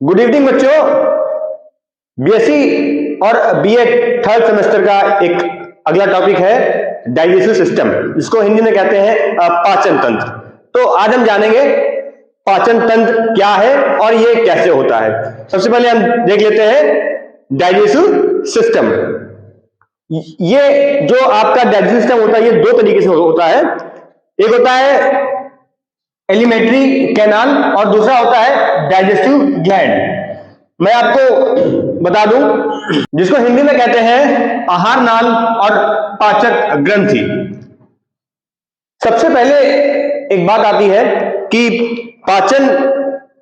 Good evening बच्चों। BSc और BEd third semester का एक अगला टॉपिक है डाइजेस्टिव सिस्टम, जिसको हिंदी में कहते हैं पाचन तंत्र। तो आज हम जानेंगे पाचन तंत्र क्या है और ये कैसे होता है। सबसे पहले हम देख लेते हैं डाइजेस्टिव सिस्टम। ये जो आपका डाइजेस्टिव सिस्टम होता है ये दो तरीके से होता है। एक होता है एलिमेंट्री कैनाल और दूसरा होता है डाइजेस्टिव ग्लैंड। मैं आपको बता दूं, जिसको हिंदी में कहते हैं आहार नाल और पाचक ग्रंथि। सबसे पहले एक बात आती है कि पाचन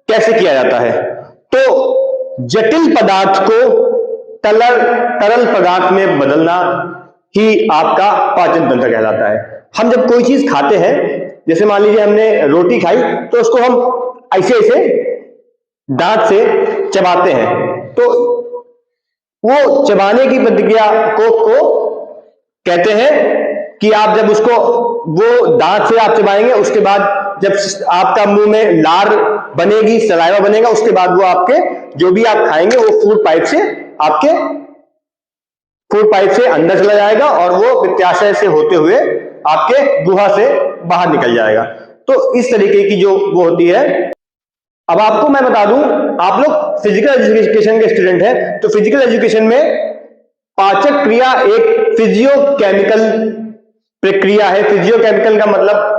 कैसे किया जाता है। तो जटिल पदार्थ को तरल पदार्थ में बदलना ही आपका पाचन तंत्र कहलाता है। हम जब कोई चीज खाते हैं, जैसे मान लीजिए हमने रोटी खाई, तो उसको हम ऐसे दांत से चबाते हैं, तो वो चबाने की प्रतिक्रिया को कहते हैं कि आप जब उसको वो दांत से आप चबाएंगे, उसके बाद जब आपका मुंह में लार बनेगी, सलाइवा बनेगा, उसके बाद वो आपके जो भी आप खाएंगे वो फूड पाइप से अंदर चला जाएगा और वो पित्ताशय से होते हुए आपके गुहा से बाहर निकल जाएगा। तो इस तरीके की जो वो होती है। अब आपको मैं बता दूं, आप लोग फिजिकल एजुकेशन के स्टूडेंट हैं, तो फिजिकल एजुकेशन में पाचक क्रिया एक फिजियोकेमिकल प्रक्रिया है। फिजियोकेमिकल का मतलब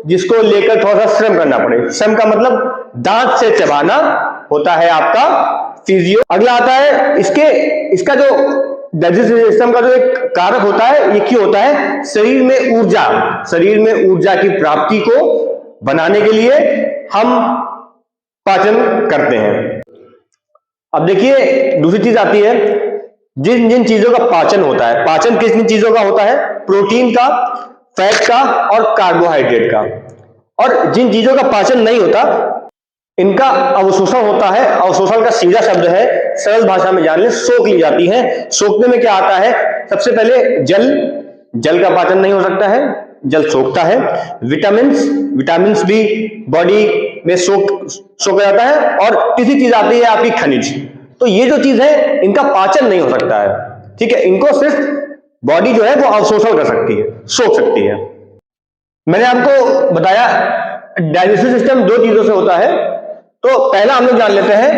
जिसको लेकर थोड़ा सा श्रम करना पड़े। श्रम का मतलब दांत से चबाना होता है आपका फिजियो। अगला आता है इसका जो डाइजेस्टिव सिस्टम का जो एक कारक होता है, ये क्यों होता है? शरीर में ऊर्जा की प्राप्ति को बनाने के लिए हम पाचन करते हैं। अब देखिए दूसरी चीज आती है, जिन जिन चीजों का पाचन होता है। पाचन किस किन चीजों का होता है? प्रोटीन का, फैट का और कार्बोहाइड्रेट का। और जिन चीजों का पाचन नहीं होता, इनका अवशोषण होता है। अवशोषण का सीधा शब्द है, सरल भाषा में जान ले, सोख ली जाती है। सोखने में क्या आता है? सबसे पहले जल का पाचन नहीं हो सकता है, जल सोखता है। विटामिन्स भी बॉडी में सोखा जाता है। और तीसरी चीज आती है आपकी खनिज। तो ये जो चीज है, इनका पाचन नहीं हो सकता है, ठीक है। इनको सिर्फ बॉडी जो है वो अवशोषण कर सकती है, सोख सकती है। मैंने आपको बताया डाइजेस्टिव सिस्टम दो चीजों से होता है। तो पहला हम लोग जान लेते हैं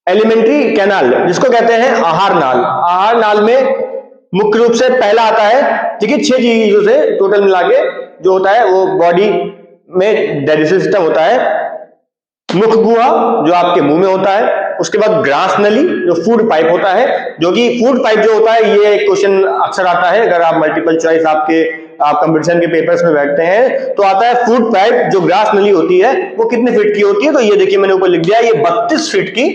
एलिमेंट्री कैनाल, जिसको कहते हैं आहार नाल। आहार नाल में मुख्य रूप से पहला आता है, ठीक है, 6 चीजों से टोटल मिला के जो होता है वो बॉडी में डाइजेस्टिव सिस्टम होता है। मुख गुहा जो आपके मुंह में होता है, उसके बाद ग्रास नली जो फूड पाइप होता है, जो कि फूड पाइप जो होता है ये क्वेश्चन अक्सर आता है। अगर आप मल्टीपल चॉइस आप कंपटीशन के पेपर्स में बैठते हैं तो आता है फूड पाइप जो ग्रास नली होती है वो कितने फीट की होती है? तो ये देखिए मैंने ऊपर लिख दिया, ये 32 फीट की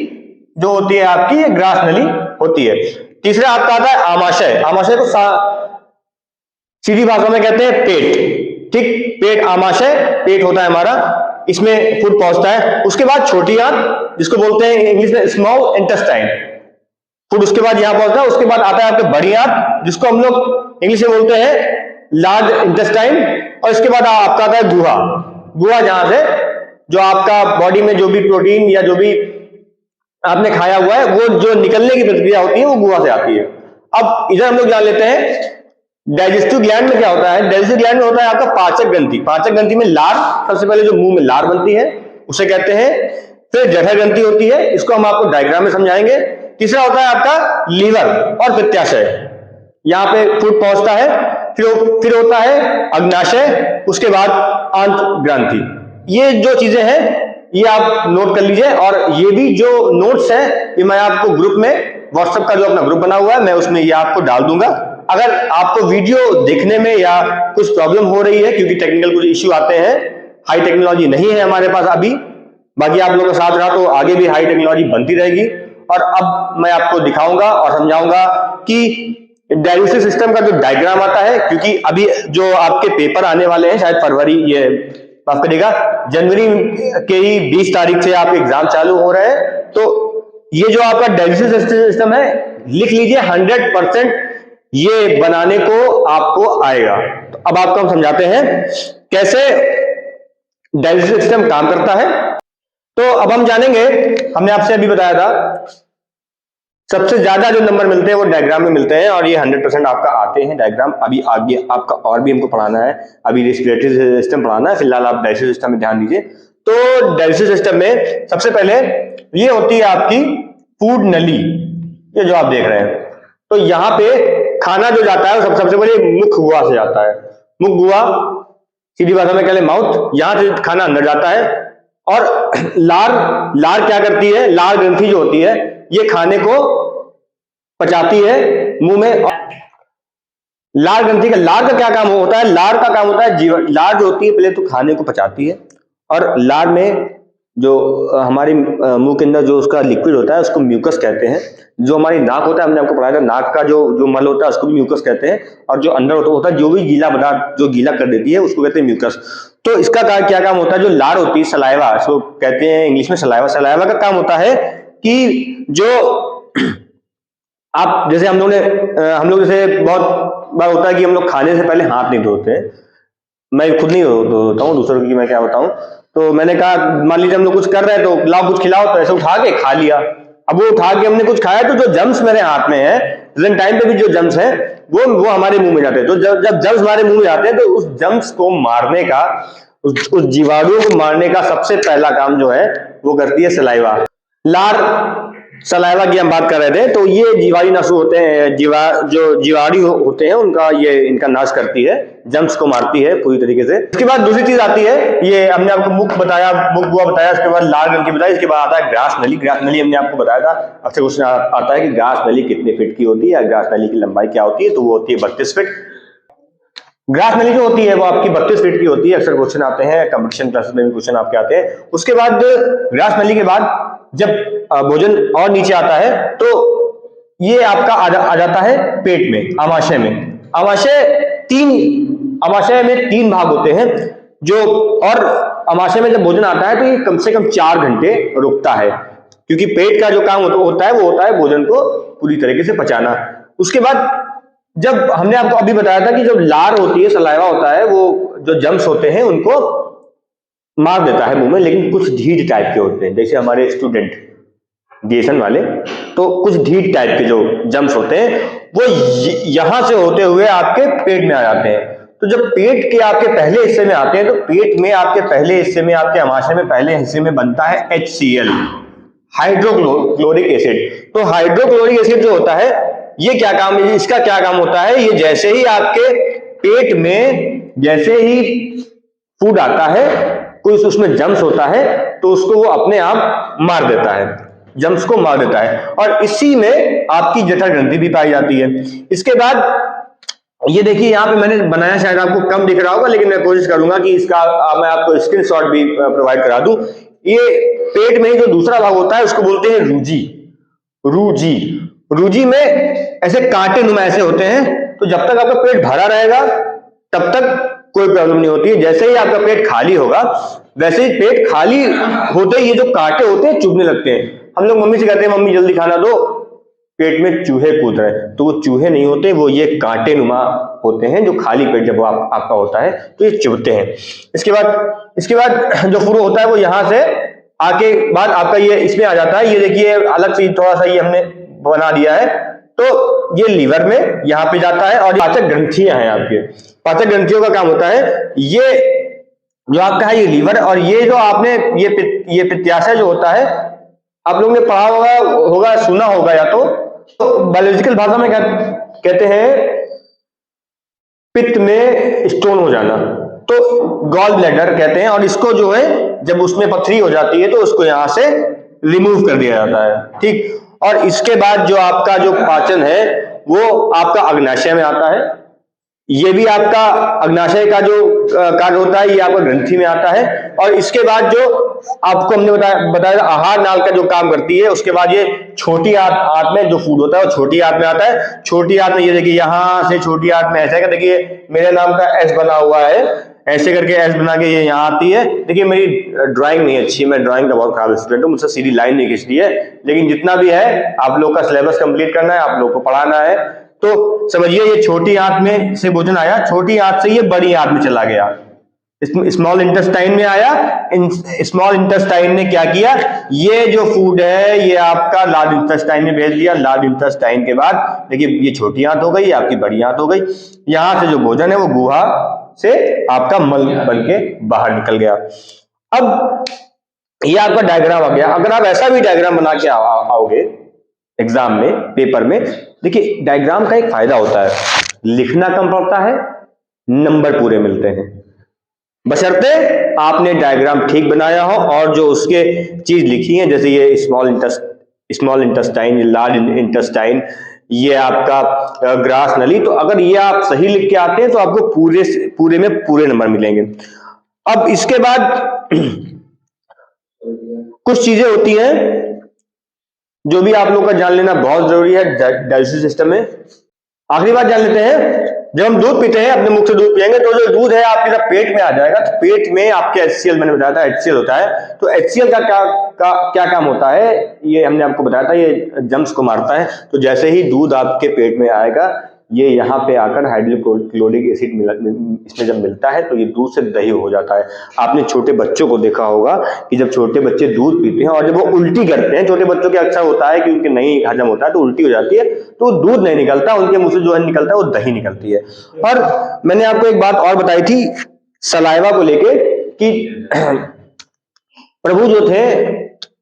जो होती है आपकी ये ग्रास नली होती है। तीसरा आपका आता है आमाशय। आमाशय को सीधी भाषा में कहते हैं पेट, ठीक। पेट, आमाशय पेट होता है हमारा, इसमें फूड पहुंचता है। उसके बाद छोटी आंत, जिसको बोलते हैं इंग्लिश में स्मॉल इंटेस्टाइन, फूड उसके बाद यहां पहुंचता है। उसके बाद आता है आपके बड़ी आंत, जिसको हम लोग इंग्लिश में बोलते हैं लार्ज इंटेस्टाइन। और इसके बाद आपका आता है गुहा, जहां से जो आपका बॉडी में जो भी प्रोटीन या जो भी आपने खाया हुआ है वो जो निकलने की प्रक्रिया होती है वो गुहा से आती है। अब इधर हम लोग जान लेते हैं डाइजेस्टिव ग्लैंड में क्या होता है। डाइजेस्टिव ग्लैंड में होता है आपका पाचक ग्रंथि। पाचक ग्रंथि में लार, सबसे पहले जो मुंह में लार बनती है उसे कहते हैं। फिर जठर ग्रंथि होती है, इसको हम आपको डायग्राम में समझाएंगे। तीसरा होता है आपका लीवर और पित्ताशय, यहां पे फूड पहुंचता है। फिर होता है अग्नाशय, उसके बाद आंत ग्रंथि। ये जो चीजें हैं ये आप नोट कर लीजिए। और ये भी जो नोट्स हैं ये मैं आपको ग्रुप में, व्हाट्सएप का जो अपना ग्रुप बना हुआ है मैं उसमें ये आपको डाल दूंगा। अगर आपको वीडियो देखने में या कुछ प्रॉब्लम हो रही है, क्योंकि टेक्निकल कुछ इश्यू आते हैं, हाई टेक्नोलॉजी नहीं है हमारे पास अभी, बाकी आप लोगों के साथ रहा तो आगे भी हाई टेक्नोलॉजी बनती रहेगी। और अब मैं आपको दिखाऊंगा और समझाऊंगा कि डाइजेस्टिव सिस्टम का जो डायग्राम आता है, क्योंकि अभी जो आपके पेपर आने वाले हैं शायद फरवरी, ये माफ करिएगा जनवरी के ही 20 तारीख से आपके एग्जाम चालू हो रहे हैं। तो ये जो आपका डाइजेस्टिव सिस्टम है, लिख लीजिए 100% ये बनाने को आपको आएगा। तो अब आपको हम समझाते हैं कैसे डाइजेस्टिव सिस्टम काम करता है। तो अब हम जानेंगे, हमने आपसे अभी बताया था सबसे ज्यादा जो नंबर मिलते हैं वो डायग्राम में मिलते हैं, और ये 100% आपका आते हैं डायग्राम। अभी आगे आपका और भी हमको पढ़ाना है, अभी रेस्पिरेटरी सिस्टम पढ़ाना है, फिलहाल आप डाइजेस्टिव सिस्टम में ध्यान दीजिए। तो डाइजेस्टिव सिस्टम में सबसे पहले ये होती है आपकी फूड नली, ये जो आप देख रहे हैं। तो यहाँ पे खाना जो जाता है वो सबसे पहले मुख गुहा से जाता है। मुख गुहा सीधी भाषा में कह ले माउथ, यहां से खाना अंदर जाता है। और लार क्या करती है, लार ग्रंथि जो होती है ये खाने को पचाती है मुंह में। लार ग्रंथि का, लार का क्या काम होता है, लार का काम होता है लार जो होती है पहले तो खाने को पचाती है, और लार में जो हमारी मुंह के अंदर जो उसका लिक्विड होता है उसको म्यूकस कहते हैं। जो हमारी नाक होता है, हमने आपको पढ़ाया था, नाक का जो मल होता है उसको भी म्यूकस कहते हैं। और जो अंदर होता है जो भी गीला पदार्थ जो गीला कर देती है उसको कहते हैं म्यूकस। तो इसका क्या काम होता है, जो लार होती है सलाइवा, इसको कहते हैं इंग्लिश में सलाइवा। सलाइवा का काम होता है कि जो आप जैसे हम लोग जैसे बहुत बार होता है कि हम लोग खाने से पहले हाथ नहीं धोते। मैं खुद नहीं धोता हूँ, दूसरों की मैं क्या बताऊं। तो मैंने कहा मान लीजिए हम लोग कुछ कर रहे हैं तो लाओ कुछ खिलाओ, तो ऐसे उठा के खा लिया। अब वो उठा के हमने कुछ खाया तो जो जम्स मेरे हाथ में है, प्रेजेंट टाइम पे भी जो जम्स है वो हमारे मुंह में जाते हैं। तो जब जम्स हमारे मुंह में जाते हैं तो उस जम्स को मारने का, उस जीवाणुओं को मारने का सबसे पहला काम जो है वो करती है सलाइवा। लार सलाइवा की हम बात कर रहे थे। तो ये जीवाणु नाशक होते हैं, जो जीवाणु होते हैं उनका ये इनका नाश करती है, जम्स को मारती है पूरी तरीके से। इसके बाद दूसरी चीज आती है, ये हमने आपको मुख बताया, मुख गुहा बताया, उसके बाद लार ग्रंथि बताया, इसके बाद आता है ग्रास नली। ग्रास नली हमने आपको बताया था, अक्सर क्वेश्चन आता है कि ग्रास नली कितने फीट की होती है, ग्रास नली की लंबाई क्या होती है, तो वो होती है 32 फीट। ग्रास नली जो होती है वो आपकी 32 फीट की होती है, अक्सर क्वेश्चन आते हैं, कंपटीशन क्लासेस में भी क्वेश्चन आपके आते हैं। उसके बाद ग्रास नली के बाद जब भोजन और नीचे आता है तो ये आपका आ जाता है पेट में, आमाशय में। आमाशय में 3 भाग होते हैं जो, और आमाशय में जब भोजन आता है तो ये कम से कम 4 घंटे रुकता है, क्योंकि पेट का जो काम होता है वो होता है भोजन को पूरी तरीके से पचाना। उसके बाद जब हमने आपको अभी बताया था कि जो लार होती है, सलाइवा होता है, वो जो जम्स होते हैं उनको मार देता है मुंह में, लेकिन कुछ ढीठ टाइप के होते हैं, जैसे हमारे स्टूडेंट डीएसएन वाले, तो कुछ ढीठ टाइप के जो जम्स होते हैं वो यहां से होते हुए आपके पेट में आ जाते हैं। तो जब पेट के आपके पहले हिस्से में आते हैं तो पेट में आपके पहले हिस्से में, आपके आमाशय में पहले हिस्से में बनता है HCl, हाइड्रोक्लोरिक एसिड। तो हाइड्रोक्लोरिक एसिड जो होता है ये क्या काम, इसका क्या काम होता है, ये जैसे ही आपके पेट में जैसे ही फूड आता है, कोई उसमें जम्स होता है तो उसको वो अपने आप मार देता है, जम्स को मार देता है, और इसी में आपकी जठर ग्रंथि भी पाई जाती है। इसके बाद ये देखिए यहाँ पे मैंने बनाया, शायद आपको कम दिख रहा होगा लेकिन मैं कोशिश करूंगा कि इसका मैं आपको स्क्रीनशॉट भी प्रोवाइड करा दूं। ये पेट में ही जो दूसरा भाग होता है उसको बोलते हैं रूजी। रूजी में ऐसे कांटे नुमा ऐसे होते हैं, तो जब तक आपका पेट भरा रहेगा तब तक कोई प्रॉब्लम नहीं होती है। जैसे ही आपका पेट खाली होगा वैसे ही पेट खाली होते ही ये जो कांटे होते हैं चुभने लगते हैं। हम लोग मम्मी से कहते हैं मम्मी जल्दी खाना दो, पेट में चूहे कूद रहे हैं, तो वो चूहे नहीं होते, वो ये कांटे नुमा होते हैं जो खाली पेट जब आपका होता है तो ये चुभते हैं। इसके बाद जो फुरो होता है वो यहां से आके बाद आपका ये इसमें आ जाता है। ये देखिए अलग से थोड़ा सा ये हमने बना दिया है, तो ये लीवर में यहाँ पे जाता है, और पाचक ग्रंथियां हैं आपके। पाचक ग्रंथियों का काम होता है, ये जो आपका है ये लीवर, और ये जो आपने ये पित्ताशय जो होता है आप लोगों ने पढ़ा होगा सुना होगा, या तो बायोलॉजिकल भाषा में कहते हैं पित्त में स्टोन हो जाना, तो गॉल ब्लैडर कहते हैं। और इसको जो है जब उसमें पथरी हो जाती है तो उसको यहां से रिमूव कर दिया जाता है, ठीक। और इसके बाद जो आपका जो पाचन है वो आपका अग्नाशय में आता है। ये भी आपका अग्नाशय का जो कार्य होता है ये आपका ग्रंथि में आता है। और इसके बाद जो आपको हमने बताया आहार नाल का जो काम करती है, उसके बाद ये छोटी आंत में जो फूड होता है वो छोटी आंत में आता है। छोटी आंत में ये देखिए यहां से छोटी आंत में ऐसे, देखिए मेरे नाम का एस बना हुआ है, ऐसे करके एस बना के ये यहाँ आती है। देखिए मेरी ड्राइंग नहीं अच्छी, मैं ड्राइंग का बहुत खराब स्टूडेंट हूँ, मुझसे सीधी लाइन नहीं खींचती है, लेकिन जितना भी है आप लोग का सिलेबस कंप्लीट करना है, आप लोग को पढ़ाना है। तो समझिए ये छोटी आंत में से भोजन आया, छोटी आंत से ये बड़ी आंत में चला गया, स्मॉल इंटेस्टाइन में आया, स्मॉल इंटेस्टाइन ने क्या किया, ये जो फूड है ये आपका लार्ज इंटेस्टाइन में भेज दिया। लार्ज इंटेस्टाइन के बाद देखिए ये छोटी आंत हो गई, ये आपकी बड़ी आंत हो गई। यहां से जो भोजन है वो गुहा से आपका मल बन के बाहर निकल गया। अब ये आपका डायग्राम आ गया। अगर आप ऐसा भी डायग्राम बना के आओगे एग्जाम में, पेपर में, देखिए डायग्राम का एक फायदा होता है, लिखना कम पड़ता है, नंबर पूरे मिलते हैं, बशर्ते आपने डायग्राम ठीक बनाया हो और जो उसके चीज लिखी है, जैसे ये स्मॉल इंटेस्टाइन, लार्ज इंटेस्टाइन, ये आपका ग्रास नली, तो अगर ये आप सही लिख के आते हैं तो आपको पूरे में पूरे नंबर मिलेंगे। अब इसके बाद कुछ चीजें होती हैं जो भी आप लोग का जान लेना बहुत जरूरी है डाइजेस्टिव सिस्टम में। आखिरी बात जान लेते हैं, जब हम दूध पीते हैं, अपने मुख से दूध पिएंगे तो जो दूध है आपके जब पेट में आ जाएगा तो पेट में आपके HCl, मैंने बताया था HCl होता है, तो HCl का क्या काम होता है, ये हमने आपको बताया था, ये जर्म्स को मारता है। तो जैसे ही दूध आपके पेट में आएगा, ये यहाँ पे आकर हाइड्रोक्लोरिक एसिड इसमें जब मिलता है तो ये दूध से दही हो जाता है। आपने छोटे बच्चों को देखा होगा कि जब छोटे बच्चे दूध पीते हैं और जब वो उल्टी करते हैं, छोटे बच्चों के अक्सर होता है कि उनके नहीं हजम होता है तो उल्टी हो जाती है, तो दूध नहीं निकलता, उनके मुंह से जो है निकलता है वो दही निकलती है। और मैंने आपको एक बात और बताई थी सलाइवा को लेके कि प्रभु जो थे,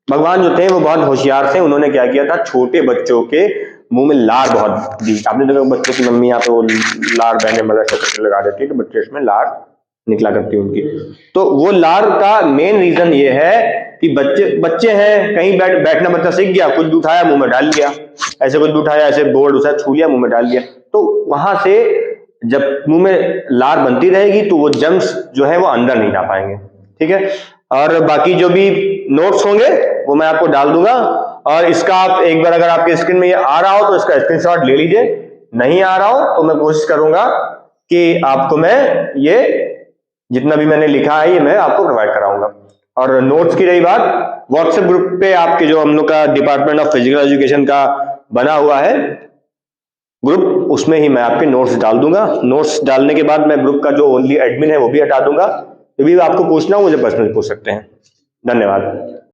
भगवान जो थे, वो बहुत होशियार थे। उन्होंने क्या किया था, छोटे बच्चों के मुंह में लार बहुत दी। आपने देखा बच्चों की मम्मी यहाँ पे वो लार बहने मदर लगा देती है तो बच्चे इसमें लार निकला करती है उनकी। तो वो लार का मेन रीजन ये है कि बच्चे हैं, कहीं बैठना बच्चा सीख गया, कुछ भी उठाया मुंह में डाल लिया, ऐसे कुछ भी उठाया, ऐसे बोर्ड उठा छू लिया, मुंह में डाल लिया, तो वहां से जब मुंह में लार बनती रहेगी तो वो जर्म्स जो है वो अंदर नहीं जा पाएंगे। ठीक है, और बाकी जो भी नोट्स होंगे वो मैं आपको डाल दूंगा, और इसका आप एक बार अगर आपके स्क्रीन में ये आ रहा हो तो इसका स्क्रीनशॉट ले लीजिए, नहीं आ रहा हो तो मैं कोशिश करूंगा कि आपको मैं ये जितना भी मैंने लिखा है ये मैं आपको प्रोवाइड कराऊंगा। और नोट्स की रही बात, व्हाट्सएप ग्रुप पे आपके जो हम लोग का डिपार्टमेंट ऑफ फिजिकल एजुकेशन का बना हुआ है ग्रुप, उसमें ही मैं आपके नोट्स डाल दूंगा। नोट्स डालने के बाद मैं ग्रुप का जो ओनली एडमिन है वो भी हटा दूंगा। तो भी आपको पूछना हो मुझे पर्सनली पूछ सकते हैं। धन्यवाद।